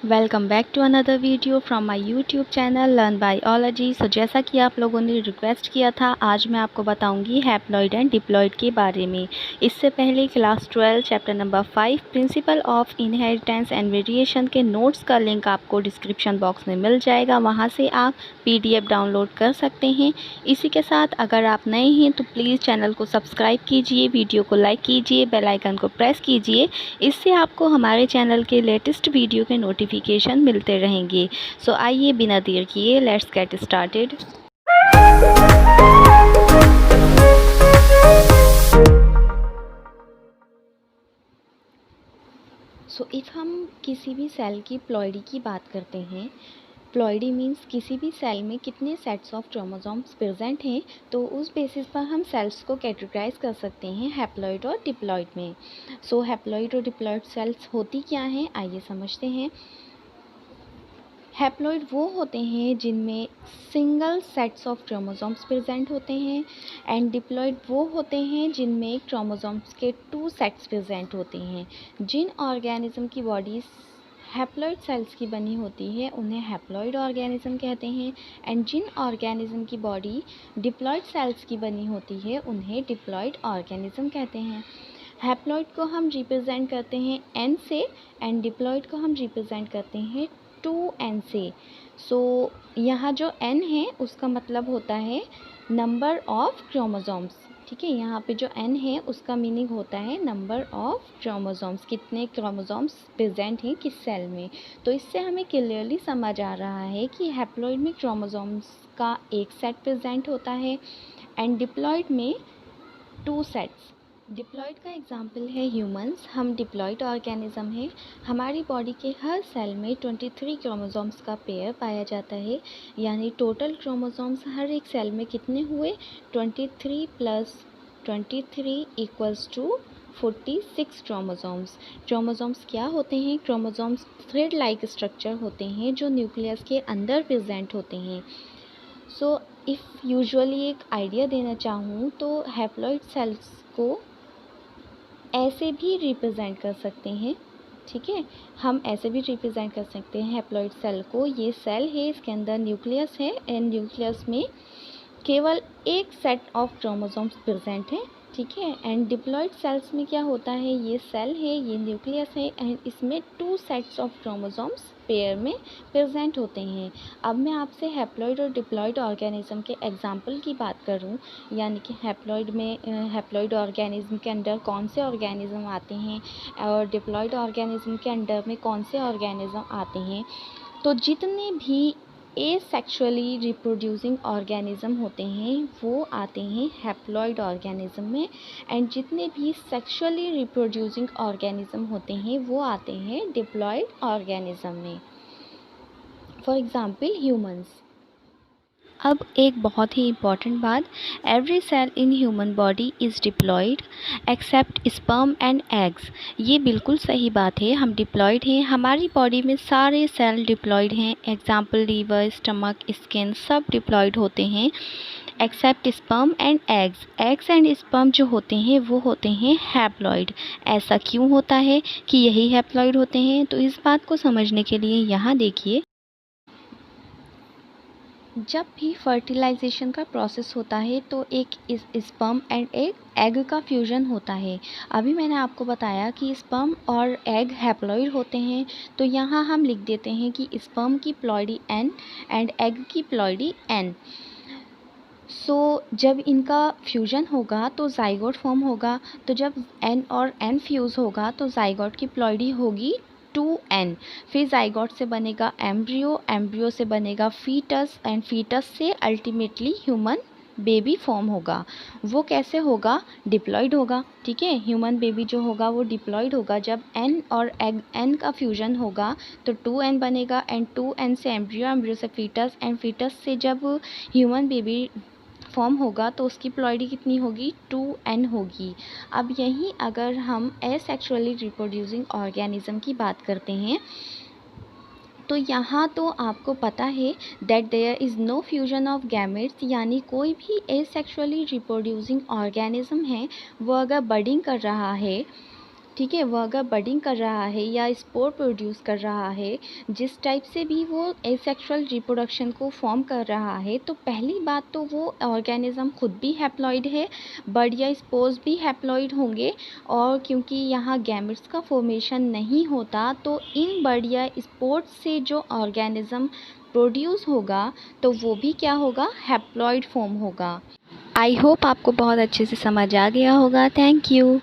Welcome back to another video from my YouTube channel learn biology. So जैसा कि आप लोगों ने रिक्वेस्ट किया था, आज मैं आपको बताऊंगी हैप्लॉइड एंड डिप्लॉइड के बारे में। इससे पहले class 12 chapter number 5 principle of inheritance and variation के नोट्स का लिंक आपको डिस्क्रिप्शन बॉक्स में मिल जाएगा, वहां से आप PDF डाउनलोड कर सकते हैं। इसी के साथ अगर आप नए हैं तो प्लीज़ चैनल को सब्सक्राइब कीजिए, वीडियो को लाइक कीजिए, बेल आइकन को प्रेस कीजिए। इससे आपको हमारे चैनल के लेटेस्ट वीडियो के नोटिफिकेशन मिलते रहेंगे। सो आइए बिना देर किए let's get started. So if हम किसी भी सेल की प्लॉइडी की बात करते हैं, प्लॉइडी मीन्स किसी भी सेल में कितने सेट्स ऑफ क्रोमोसोम्स प्रेजेंट हैं, तो उस बेसिस पर हम सेल्स को कैटेगराइज कर सकते हैं हैप्लॉइड और डिप्लॉइड में। सो हैप्लॉइड और डिप्लॉइड सेल्स होती क्या हैं, आइए समझते हैं। हैप्लॉइड वो होते हैं जिनमें single sets of chromosomes present होते हैं, एंड डिप्लॉइड वो होते हैं जिनमें क्रोमोसोम्स के 2 सेट्स प्रेजेंट होते हैं। जिन ऑर्गेनिज्म की बॉडीज हैप्लॉइड सेल्स की बनी होती है उन्हें हैप्लॉइड ऑर्गेनिज्म कहते हैं, एंड जिन ऑर्गेनिज्म की बॉडी डिप्लॉइड सेल्स की बनी होती है उन्हें डिप्लॉइड ऑर्गेनिज्म कहते हैं। हैप्लॉइड को हम रिप्रेजेंट करते हैं N से, एंड डिप्लॉइड को हम रिप्रेजेंट करते हैं 2N से। सो यहाँ जो N है उसका मतलब होता है नंबर ऑफ क्रोमोसोम्स। ठीक है, यहाँ पे जो N है उसका मीनिंग होता है नंबर ऑफ क्रोमोसोम्स, कितने क्रोमोसोम्स प्रेजेंट हैं किस सेल में। तो इससे हमें क्लियरली समझ आ रहा है कि हैप्लॉइड में क्रोमोसोम्स का एक सेट प्रेजेंट होता है, एंड डिप्लॉइड में 2 सेट्स। डिप्लॉइड का एग्जाम्पल है ह्यूमंस। हम डिप्लॉइड ऑर्गेनिज्म हैं। हमारी बॉडी के हर सेल में 23 क्रोमोसोम्स का पेयर पाया जाता है, यानी टोटल क्रोमोसोम्स हर एक सेल में कितने हुए, 23 + 23 = 46 क्रोमोसोम्स। क्रोमोसोम्स क्या होते हैं? क्रोमोसोम्स थ्रेड लाइक स्ट्रक्चर होते हैं जो न्यूक्लियस के अंदर प्रेजेंट होते हैं। सो इफ़ यूजुअली एक आइडिया देना चाहूँ तो हैप्लॉइड सेल्स को ऐसे भी रिप्रेजेंट कर सकते हैं। ठीक है, हम ऐसे भी रिप्रेजेंट कर सकते हैं हैप्लॉइड सेल को। ये सेल है, इसके अंदर न्यूक्लियस है, एंड न्यूक्लियस में केवल एक सेट ऑफ क्रोमोसोम्स प्रेजेंट है। ठीक है, एंड डिप्लॉइड सेल्स में क्या होता है, ये सेल है, ये न्यूक्लियस है, एंड इसमें 2 सेट्स ऑफ क्रोमोसोम्स पेयर में प्रेजेंट होते हैं। अब मैं आपसे हैप्लॉइड और डिप्लॉइड ऑर्गेनिज्म के एग्जाम्पल की बात करूं, यानी कि हैप्लॉइड ऑर्गेनिज्म के अंडर कौन से ऑर्गेनिज्म आते हैं और डिप्लॉइड ऑर्गेनिज्म के अंडर में कौन से ऑर्गेनिज्म आते हैं, तो जितने भी एसेक्सुअली रिप्रोड्यूसिंग ऑर्गेनिज्म होते हैं वो आते हैं हैप्लॉइड ऑर्गेनिज्म में, एंड जितने भी सेक्सुअली रिप्रोड्यूसिंग ऑर्गेनिज्म होते हैं वो आते हैं डिप्लॉइड ऑर्गेनिज्म में। For example humans. अब एक बहुत ही इम्पॉर्टेंट बात, every cell in human body is diploid except sperm and eggs. ये बिल्कुल सही बात है, हम डिप्लॉइड हैं, हमारी बॉडी में सारे सेल डिप्लॉइड हैं। एग्जाम्पल लीवर, स्टमक, स्किन सब डिप्लॉइड होते हैं except sperm and eggs. Eggs and sperm जो होते हैं वो होते हैं हैप्लॉइड। ऐसा क्यों होता है कि यही हैप्लॉइड होते हैं? तो इस बात को समझने के लिए यहाँ देखिए, जब भी फर्टिलाइजेशन का प्रोसेस होता है तो एक स्पर्म एंड एक एग का फ्यूजन होता है। अभी मैंने आपको बताया कि स्पर्म और एग हैप्लॉइड होते हैं, तो यहाँ हम लिख देते हैं कि स्पर्म की प्लॉइडी N एंड एग की प्लॉइडी N। सो जब इनका फ्यूजन होगा तो जाइगोट फॉर्म होगा, तो जब N और N फ्यूज़ होगा तो जाइगोट की प्लॉइडी होगी 2N। फिर जाइगोट से बनेगा एम्ब्रियो, एम्ब्रियो से बनेगा फीटस, एंड फीटस से अल्टीमेटली ह्यूमन बेबी फॉर्म होगा। वो कैसे होगा? डिप्लॉइड होगा। ठीक है, ह्यूमन बेबी जो होगा वो डिप्लॉइड होगा। जब N और एग N का फ्यूजन होगा तो 2N बनेगा, एंड 2N से एम्ब्रियो, एम्ब्रियो से फीटस, एंड फीटस से जब ह्यूमन बेबी फॉर्म होगा तो उसकी प्लॉइडी कितनी होगी? 2N होगी। अब यहीं अगर हम एसेक्सुअली रिप्रोड्यूसिंग ऑर्गेनिज्म की बात करते हैं तो यहाँ तो आपको पता है that there is no fusion of gametes, यानी कोई भी एसेक्सुअली रिप्रोड्यूसिंग ऑर्गेनिज्म है वो अगर बडिंग कर रहा है ठीक है, वो अगर बडिंग कर रहा है या स्पोर प्रोड्यूस कर रहा है, जिस टाइप से भी वो एसेक्सुअल रिप्रोडक्शन को फॉर्म कर रहा है, तो पहली बात तो वो ऑर्गेनिज्म खुद भी हैप्लॉइड है, बड या स्पोर्स भी हैप्लॉइड होंगे। और क्योंकि यहाँ गैमेट्स का फॉर्मेशन नहीं होता, तो इन बड या स्पोर्स से जो ऑर्गेनिज्म प्रोड्यूस होगा तो वो भी क्या होगा, हैप्लॉइड फॉर्म होगा। आई होप आपको बहुत अच्छे से समझ आ गया होगा। Thank you.